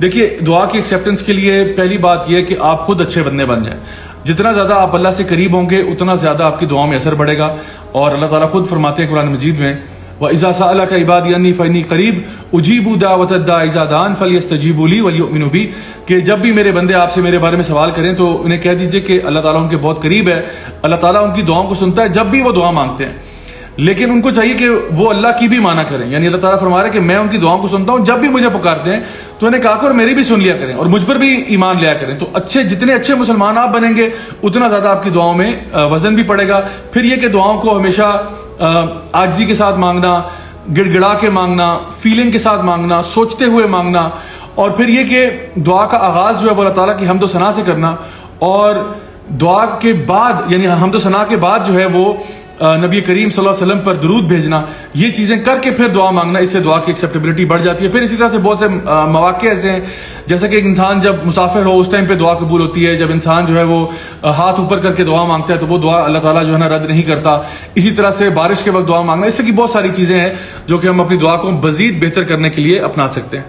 دیکھیے دعا کی ایکسیپٹنس کے لیے پہلی بات یہ کہ آپ خود اچھے بندے بن جائیں. جتنا زیادہ آپ اللہ سے قریب ہوں گے اتنا زیادہ آپ کی دعاؤں میں اثر بڑھے گا. اور اللہ تعالیٰ خود فرماتے ہیں قرآن مجید میں وَإِذَا سَأَلَكَ عِبَادِي عَنِّي فَإِنِّي قَرِيبٌ أُجِيبُ دَعْوَةَ الدَّاعِ إِذَا دَعَانِ فَلْيَسْتَجِيبُوا لِي وَلْيُؤْمِنُوا بِي کہ جب بھی میرے بندے آپ سے میرے بارے میں سوال کریں تو انہیں کہہ دیجئے کہ اللہ تعالیٰ ان کے بہت قریب ہے. اللہ تعالیٰ ان کی دعاؤں کو سنتا ہے جب بھی وہ دعا مانگتے ہیں. لیکن ان کو چاہیے کہ وہ اللہ کی بھی مانا کریں. یعنی اللہ تعالیٰ فرما رہا ہے کہ میں ان کی دعاؤں کو سنتا ہوں جب بھی مجھے پکارتے ہیں تو انہیں کہا کرو میری بھی سن لیا کریں اور مجھ پر بھی ایمان لیا کریں. تو جتنے اچھے مسلمان آپ بنیں گے اتنا زیادہ آپ کی دعاؤں میں وزن بھی پڑے گا. پھر یہ کہ دعاؤں کو ہمیشہ عاجزی کے ساتھ مانگنا, گڑ گڑا کے مانگنا, فیلنگ کے ساتھ مانگنا, سوچتے ہوئے مانگنا. اور پھر یہ کہ دعا کا آغاز جو ہے وہ اللہ تعالیٰ کی حمد و ثنا سے کرنا, اور دعا کے بعد یعنی حمد و ثنا کے بعد جو ہے وہ نبی کریم صلی اللہ علیہ وسلم پر درود بھیجنا. یہ چیزیں کر کے پھر دعا مانگنا, اس سے دعا کی ایکسیپٹیبلٹی بڑھ جاتی ہے. پھر اسی طرح سے بہت سے مواقع ایسے ہیں جیسا کہ ایک انسان جب مسافر ہو اس ٹائم پہ دعا قبول ہوتی ہے. جب انسان جو ہے وہ ہاتھ اوپر کر کے دعا مانگتا ہے تو وہ دعا اللہ تعالیٰ جو ہے نا رد نہیں کرتا. اسی طرح سے بارش کے وقت دعا مانگنا, اس سے کی بہت ساری چیزیں ہیں جو کہ ہم اپنی دعا کو مزید بہتر کرنے کے لیے اپنا سکتے ہیں.